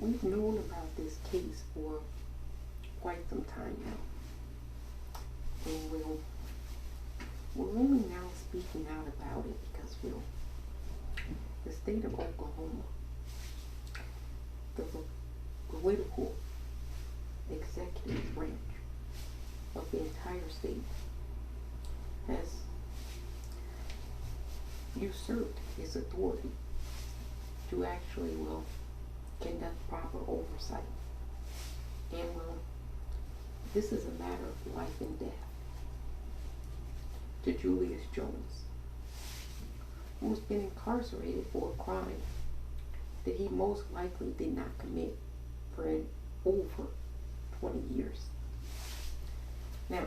we've known about this case for quite some time now. And we're only now speaking out about it because the state of Oklahoma, the political executive branch of the entire state, has usurped its authority to actually conduct proper oversight. And this is a matter of life and death to Julius Jones, who's been incarcerated for a crime that he most likely did not commit for over 20 years. Now,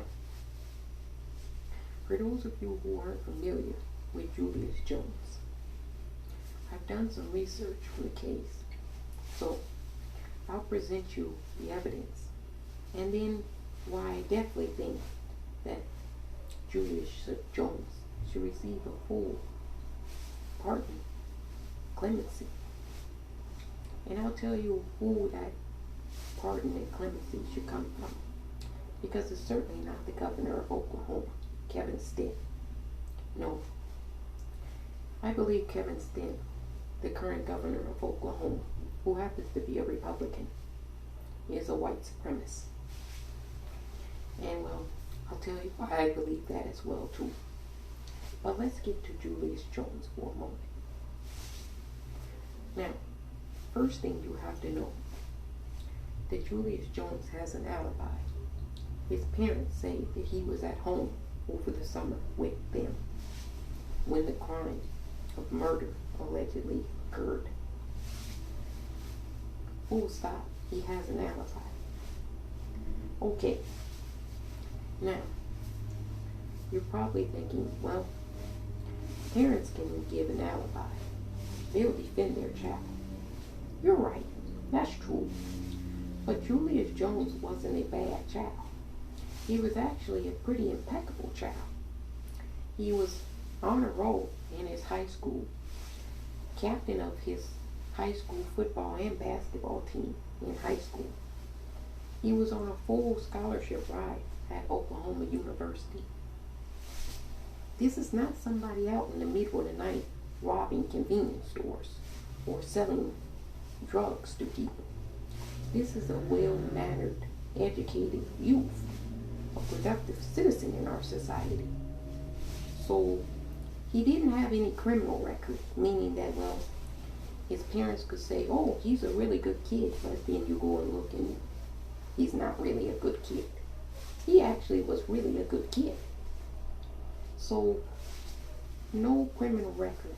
for those of you who aren't familiar with Julius Jones, I've done some research for the case, so I'll present you the evidence, and then why I definitely think that Julius Jones should receive a full pardon, clemency. And I'll tell you who that pardon and clemency should come from, because it's certainly not the governor of Oklahoma, Kevin Stitt. No. I believe Kevin Stitt, the current governor of Oklahoma, who happens to be a Republican, is a white supremacist. And I'll tell you why I believe that as well too. But let's get to Julius Jones for a moment. Now, first thing you have to know, that Julius Jones has an alibi. His parents say that he was at home over the summer with them when the crime of murder allegedly occurred. Full stop. He has an alibi. Okay. Now, you're probably thinking, well, parents can give an alibi. They'll defend their child. You're right. That's true. But Julius Jones wasn't a bad child. He was actually a pretty impeccable child. He was on a roll in his high school, captain of his high school football and basketball team in high school. He was on a full scholarship ride at Oklahoma University. This is not somebody out in the middle of the night robbing convenience stores or selling drugs to people. This is a well-mannered, educated youth, a productive citizen in our society. So he didn't have any criminal record, meaning that, his parents could say, oh, he's a really good kid, but then you go and look and he's not really a good kid. He actually was really a good kid. So, no criminal record.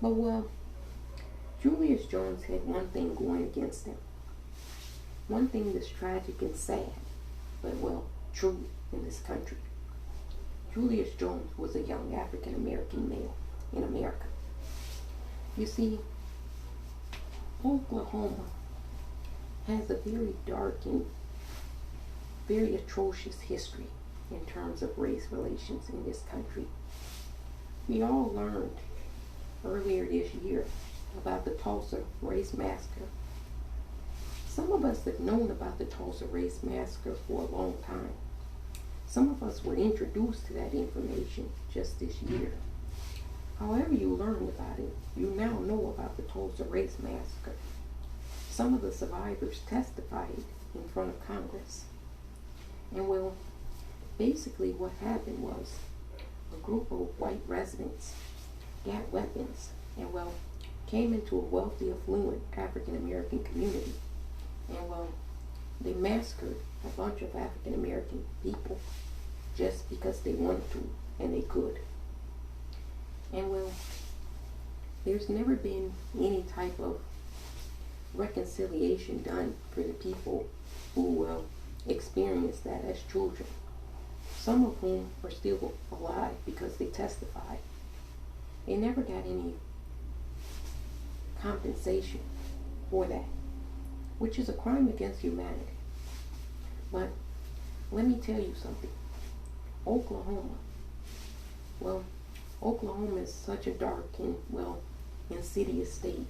But, Julius Jones had one thing going against him. One thing that's tragic and sad, but, true in this country. Julius Jones was a young African-American male in America. You see, Oklahoma has a very dark and very atrocious history in terms of race relations in this country. We all learned earlier this year about the Tulsa race massacre. Some of us have known about the Tulsa race massacre for a long time. Some of us were introduced to that information just this year. However you learned about it, you now know about the Tulsa race massacre. Some of the survivors testified in front of Congress. And basically what happened was a group of white residents got weapons and came into a wealthy, affluent African-American community. And they massacred a bunch of African-American people just because they wanted to and they could. And there's never been any type of reconciliation done for the people who experienced that as children. Some of whom are still alive because they testified. They never got any compensation for that, which is a crime against humanity. But let me tell you something. Oklahoma is such a dark and insidious state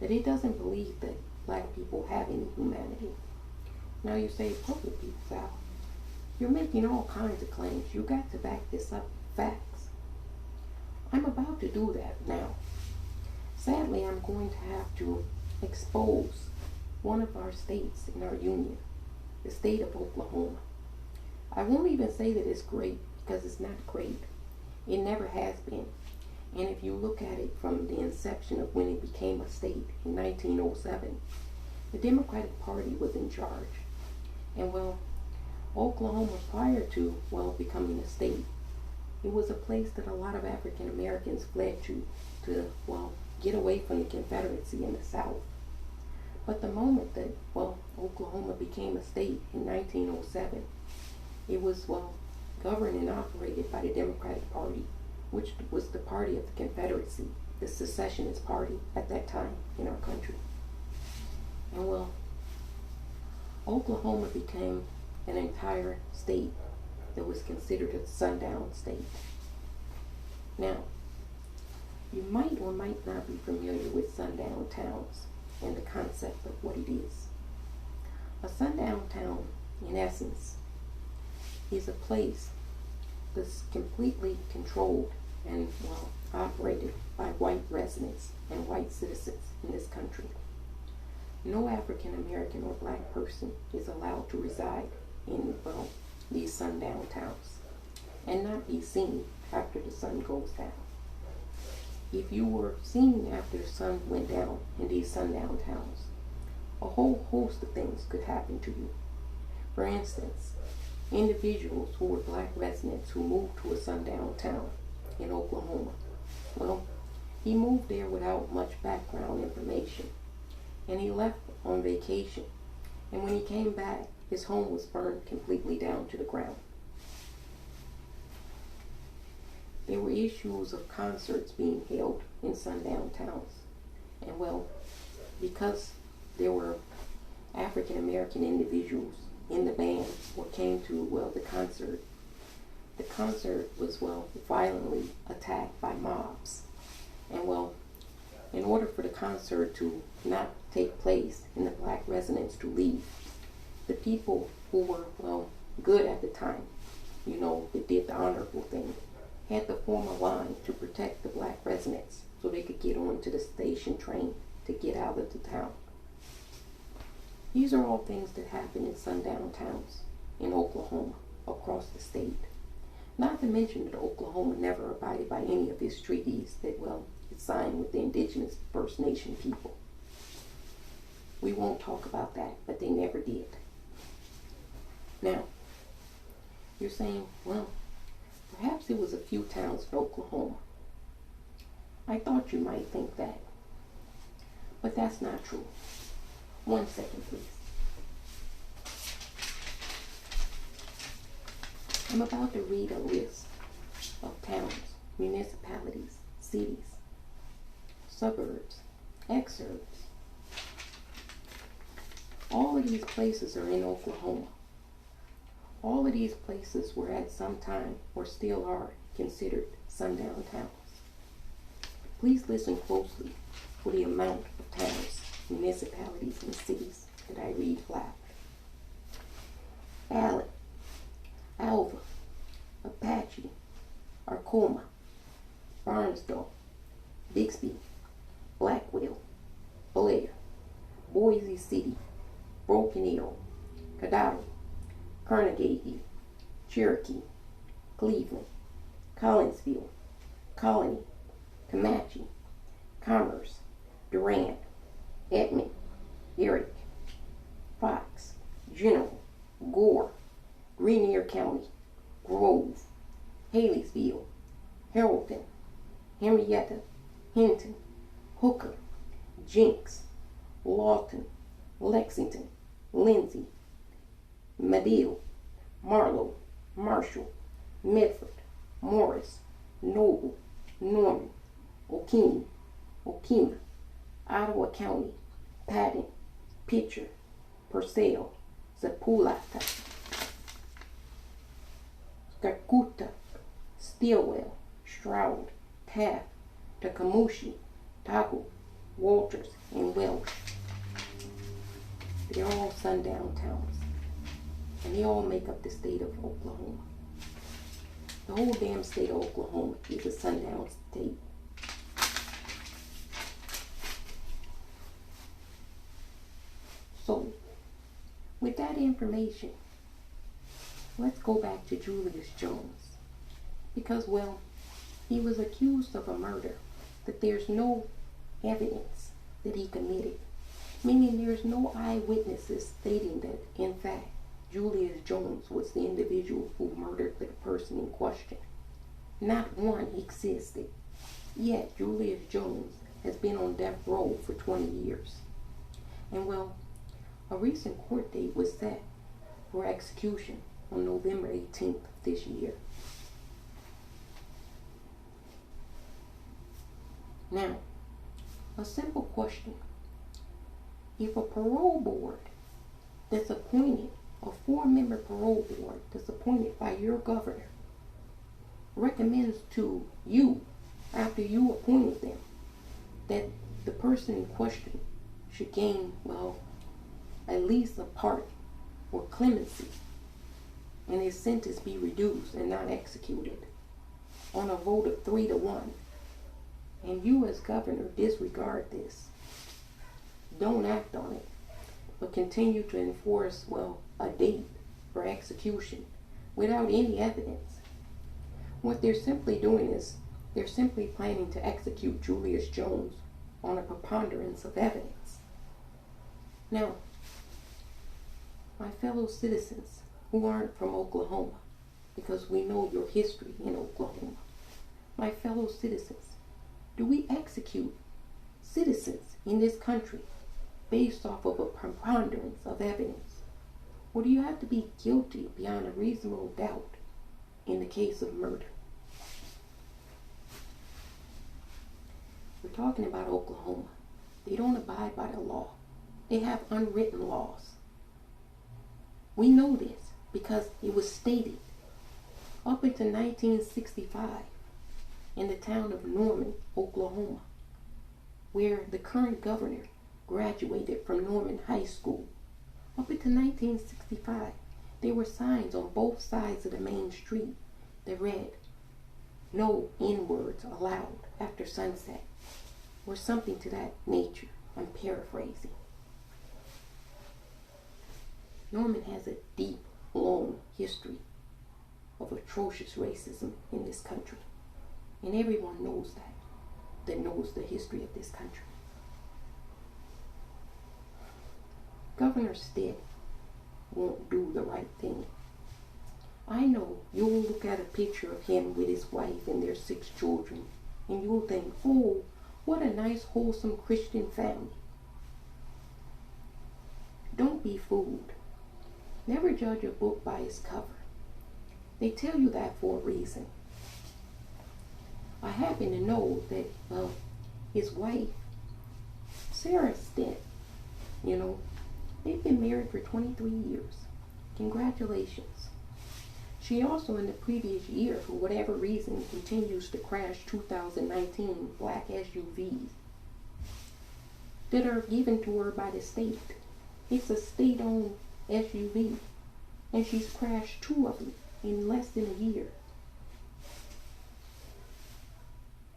that it doesn't believe that black people have any humanity. Now you say, public people, Sal, you're making all kinds of claims. You got to back this up with facts. I'm about to do that now. Sadly, I'm going to have to expose one of our states in our union, the state of Oklahoma. I won't even say that it's great, because it's not great. It never has been. And if you look at it from the inception of when it became a state in 1907, the Democratic Party was in charge. And well, Oklahoma prior to, becoming a state, it was a place that a lot of African Americans fled to get away from the Confederacy in the South. But the moment that, Oklahoma became a state in 1907, it was, governed and operated by the Democratic Party, which was the party of the Confederacy, the secessionist party at that time in our country. And Oklahoma became an entire state that was considered a sundown state. Now, you might or might not be familiar with sundown towns and the concept of what it is. A sundown town, in essence, is a place that's completely controlled and, operated by white residents and white citizens in this country. No African American or black person is allowed to reside in, these sundown towns and not be seen after the sun goes down. If you were seen after the sun went down in these sundown towns, a whole host of things could happen to you. For instance, individuals who were black residents who moved to a sundown town in Oklahoma. He moved there without much background information, and he left on vacation, and when he came back, his home was burned completely down to the ground. There were issues of concerts being held in sundown towns, and because there were African American individuals in the band or came to the concert was violently attacked by mobs. And in order for the concert to not take place and the black residents to leave, the people who were good at the time, that did the honorable thing, had to form a line to protect the black residents so they could get on to the station train to get out of the town. These are all things that happen in sundown towns in Oklahoma, across the state. Not to mention that Oklahoma never abided by any of its treaties that, it signed with the indigenous First Nation people. We won't talk about that, but they never did. Now, you're saying, perhaps it was a few towns in Oklahoma. I thought you might think that, but that's not true. 1 second, please. I'm about to read a list of towns, municipalities, cities, suburbs, exurbs. All of these places are in Oklahoma. All of these places were at some time, or still are, considered sundown towns. Please listen closely for the amount of towns, municipalities, and cities that I read loud. Allen, Alva, Apache, Arcoma, Barnesville, Bixby, Blackwell, Blair, Boise City, Broken Arrow, Caddo, Carnegie, Cherokee, Cleveland, Collinsville, Colony, Comanche, Commerce, Durant, Edmond, Eric, Fox, General, Gore, Grenier County, Grove, Haley'sville, Harrelton, Henrietta, Hinton, Hooker, Jenks, Lawton, Lexington, Lindsay, Madill, Marlow, Marshall, Medford, Morris, Noble, Norman, Okemah, Ottawa County, Patton, Pitcher, Purcell, Zapulata, Skakuta, Stillwell, Stroud, Taft, Takamushi, Taco, Walters, and Welsh. They're all Sundown Towns. And they all make up the state of Oklahoma. The whole damn state of Oklahoma is a sundown state. So, with that information, let's go back to Julius Jones. Because, well, he was accused of a murder that there's no evidence that he committed. Meaning there's no eyewitnesses stating that, in fact, Julius Jones was the individual who murdered the person in question. Not one existed. Yet Julius Jones has been on death row for 20 years. And well, a recent court date was set for execution on November 18th of this year. Now, a simple question. If a parole board that's appointed, a 4-member parole board that's appointed by your governor, recommends to you, after you appointed them, that the person in question should gain, well, at least a pardon or clemency, and his sentence be reduced and not executed, on a vote of 3-1, and you as governor disregard this, don't act on it, but continue to enforce, well, a date for execution without any evidence. What they're simply doing is they're simply planning to execute Julius Jones on a preponderance of evidence. Now, my fellow citizens who aren't from Oklahoma, because we know your history in Oklahoma, my fellow citizens, do we execute citizens in this country based off of a preponderance of evidence? Or do you have to be guilty beyond a reasonable doubt in the case of murder? We're talking about Oklahoma. They don't abide by the law. They have unwritten laws. We know this because it was stated up until 1965 in the town of Norman, Oklahoma, where the current governor graduated from Norman High School. Up until 1965, there were signs on both sides of the main street that read, "No N-words allowed after sunset," or something to that nature. I'm paraphrasing. Norman has a deep, long history of atrocious racism in this country. And everyone knows that knows the history of this country. Governor Stitt won't do the right thing. I know you'll look at a picture of him with his wife and their 6 children, and you'll think, oh, what a nice, wholesome Christian family. Don't be fooled. Never judge a book by its cover. They tell you that for a reason. I happen to know that, well, his wife, Sarah Stitt, they've been married for 23 years. Congratulations. She also, in the previous year, for whatever reason, continues to crash 2019 black SUVs that are given to her by the state. It's a state-owned SUV, and she's crashed 2 of them in less than a year.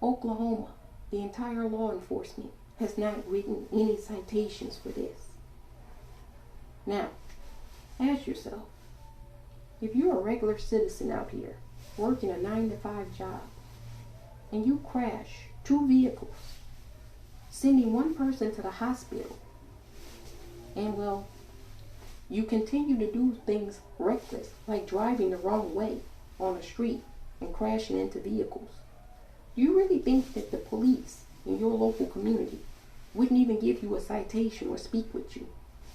Oklahoma, the entire law enforcement, has not written any citations for this. Now, ask yourself, if you're a regular citizen out here working a 9-to-5 job and you crash 2 vehicles, sending 1 person to the hospital, and well, you continue to do things reckless, like driving the wrong way on a street and crashing into vehicles, do you really think that the police in your local community wouldn't even give you a citation or speak with you?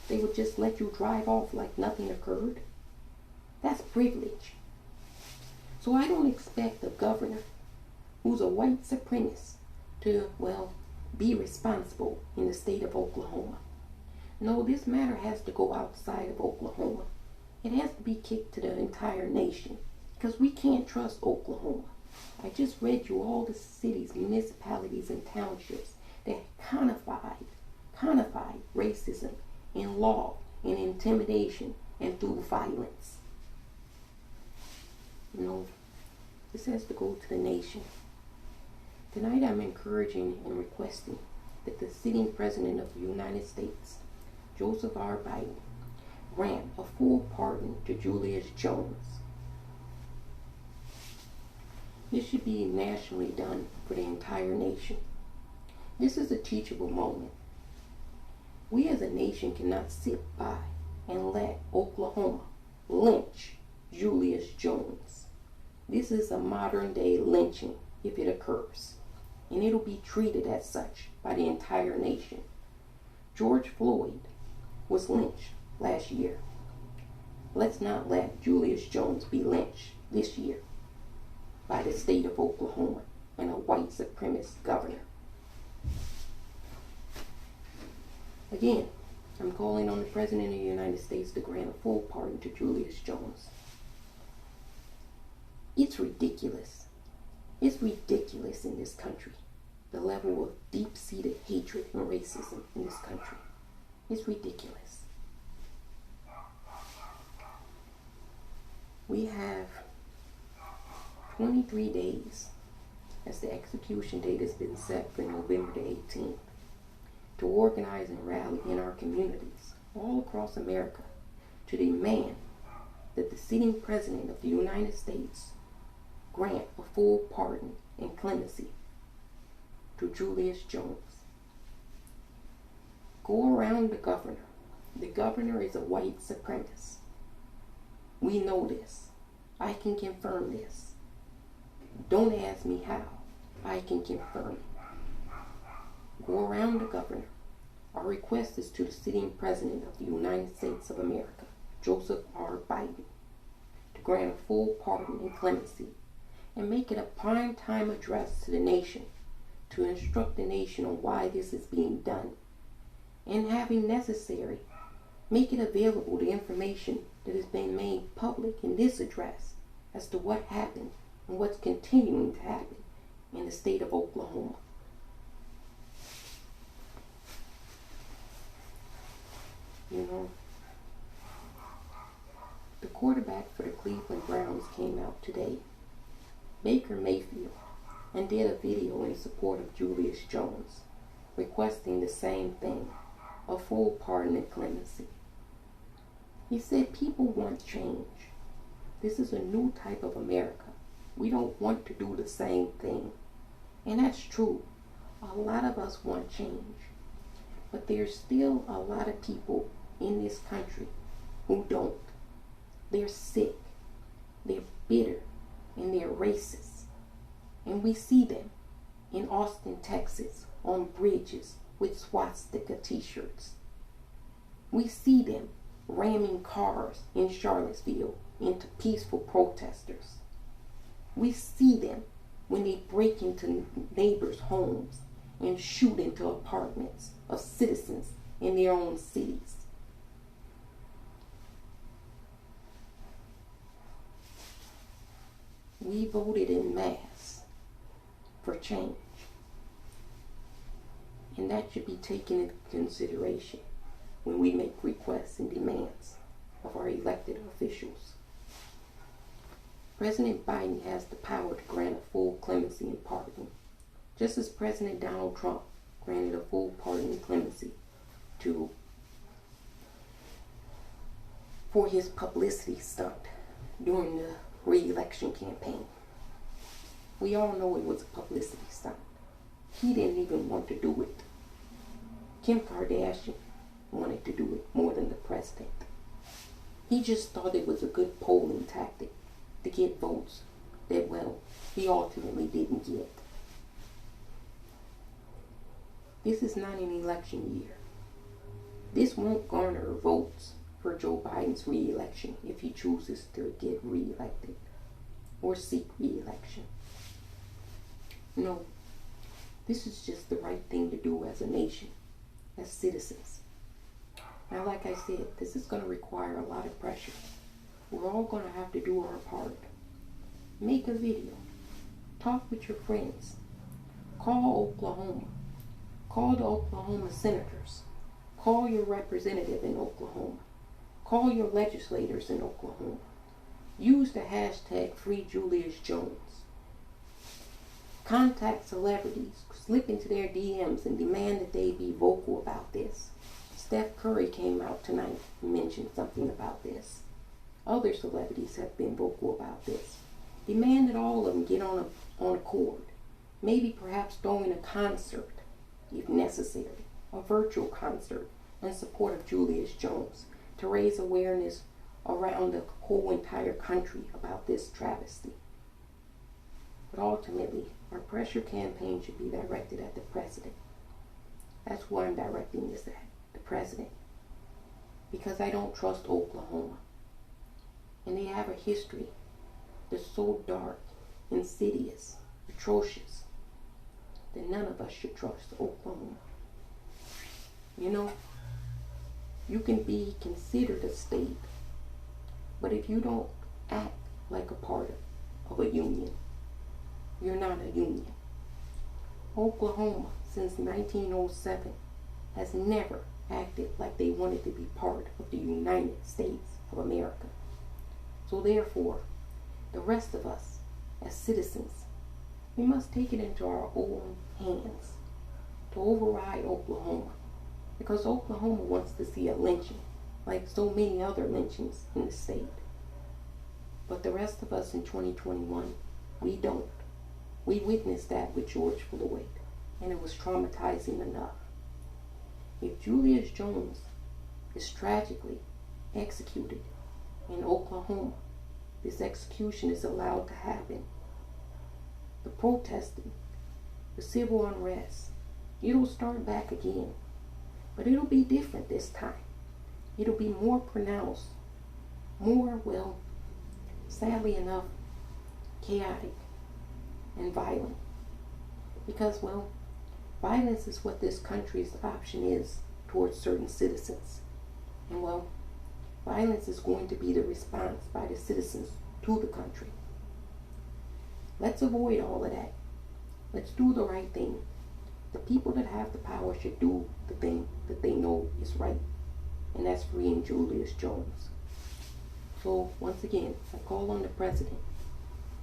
They would just let you drive off like nothing occurred? That's privilege. So I don't expect a governor who's a white supremacist to, well, be responsible in the state of Oklahoma. No, this matter has to go outside of Oklahoma. It has to be kicked to the entire nation, because we can't trust Oklahoma. I just read you all the cities, municipalities, and townships that conify codified racism in law and intimidation and through violence. This has to go to the nation. Tonight I'm encouraging and requesting that the sitting President of the United States, Joseph R. Biden, grant a full pardon to Julius Jones. This should be nationally done for the entire nation. This is a teachable moment. We as a nation cannot sit by and let Oklahoma lynch Julius Jones. This is a modern day lynching if it occurs, and it'll be treated as such by the entire nation. George Floyd was lynched last year. Let's not let Julius Jones be lynched this year by the state of Oklahoma and a white supremacist governor. Again, I'm calling on the President of the United States to grant a full pardon to Julius Jones. It's ridiculous. It's ridiculous in this country, the level of deep-seated hatred and racism in this country. It's ridiculous. We have 23 days as the execution date has been set for November the 18th to organize and rally in our communities all across America to demand that the sitting President of the United States grant a full pardon and clemency to Julius Jones. Go around the governor. The governor is a white supremacist. We know this. I can confirm this. Don't ask me how. I can confirm it. Go around the governor. Our request is to the sitting President of the United States of America, Joseph R. Biden, to grant a full pardon and clemency and make it a prime time address to the nation to instruct the nation on why this is being done, and having necessary, make it available the information that has been made public in this address as to what happened and what's continuing to happen in the state of Oklahoma. The quarterback for the Cleveland Browns came out today, Baker Mayfield, and did a video in support of Julius Jones, requesting the same thing, a full pardon and clemency. He said people want change. This is a new type of America. We don't want to do the same thing. And that's true. A lot of us want change. But there's still a lot of people in this country who don't. They're sick. They're bitter. And they're racist. And we see them in Austin, Texas, on bridges with swastika t-shirts. We see them ramming cars in Charlottesville into peaceful protesters. We see them when they break into neighbors' homes and shoot into apartments of citizens in their own cities. We voted in mass for change, and that should be taken into consideration when we make requests and demands of our elected officials. President Biden has the power to grant a full clemency and pardon, just as President Donald Trump granted a full pardon and clemency for his publicity stunt during the re-election campaign. We all know it was a publicity stunt. He didn't even want to do it. Kim Kardashian wanted to do it more than the president. He just thought it was a good polling tactic to get votes that, well, he ultimately didn't get. This is not an election year. This won't garner votes for Joe Biden's re-election if he chooses to get re-elected or seek re-election. No, this is just the right thing to do as a nation, as citizens. Now, like I said, this is going to require a lot of pressure. We're all going to have to do our part. Make a video. Talk with your friends. Call Oklahoma. Call the Oklahoma senators. Call your representative in Oklahoma. Call your legislators in Oklahoma. Use the hashtag Free Julius Jones. Contact celebrities, slip into their DMs and demand that they be vocal about this. Steph Curry came out tonight and mentioned something about this. Other celebrities have been vocal about this. Demand that all of them get on a chord. Maybe perhaps throwing a concert, if necessary, a virtual concert in support of Julius Jones to raise awareness around the whole entire country about this travesty. But ultimately, our pressure campaign should be directed at the president. That's who I'm directing this at, the president. Because I don't trust Oklahoma. And they have a history that's so dark, insidious, atrocious, that none of us should trust Oklahoma. You know, you can be considered a state, but if you don't act like a part of a union, you're not a union. Oklahoma, since 1907, has never acted like they wanted to be part of the United States of America. So therefore, the rest of us, as citizens, we must take it into our own hands to override Oklahoma. Because Oklahoma wants to see a lynching, like so many other lynchings in the state. But the rest of us in 2021, we don't. We witnessed that with George Floyd, and it was traumatizing enough. If Julius Jones is tragically executed in Oklahoma, this execution is allowed to happen. The protesting, the civil unrest, it'll start back again. But it'll be different this time. It'll be more pronounced, more, well, sadly enough, chaotic and violent. Because, well, violence is what this country's option is towards certain citizens. And, well, violence is going to be the response by the citizens to the country. Let's avoid all of that. Let's do the right thing. The people that have the power should do the thing that they know is right. And that's freeing Julius Jones. So, once again, I call on the president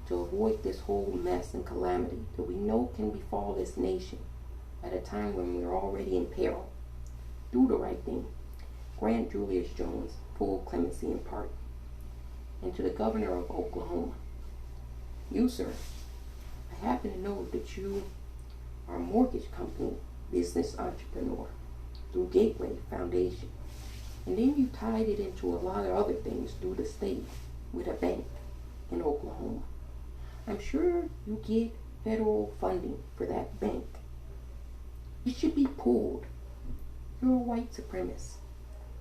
to avoid this whole mess and calamity that we know can befall this nation at a time when we're already in peril. Do the right thing. Grant Julius Jones full clemency and pardon. And to the governor of Oklahoma, you, sir, I happen to know that you are a mortgage company business entrepreneur through Gateway Foundation. And then you tied it into a lot of other things through the state with a bank in Oklahoma. I'm sure you get federal funding for that bank. It should be pulled. You're a white supremacist.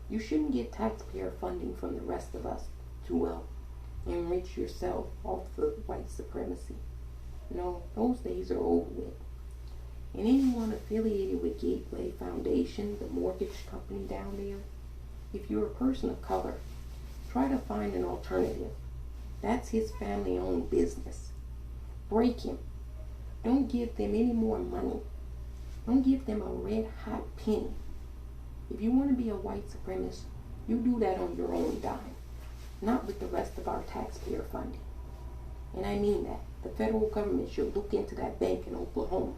You shouldn't get taxpayer funding from the rest of us to enrich yourself off the white supremacy. No, those days are over with. And anyone affiliated with Gateway Foundation, the mortgage company down there, if you're a person of color, try to find an alternative. That's his family-owned business. Break him. Don't give them any more money. Don't give them a red-hot penny. If you want to be a white supremacist, you do that on your own dime, not with the rest of our taxpayer funding. And I mean that. The federal government should look into that bank in Oklahoma,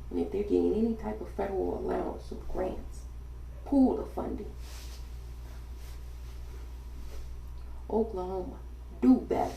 and if they're getting any type of federal allowance or grants, pull the funding. Oklahoma, do better.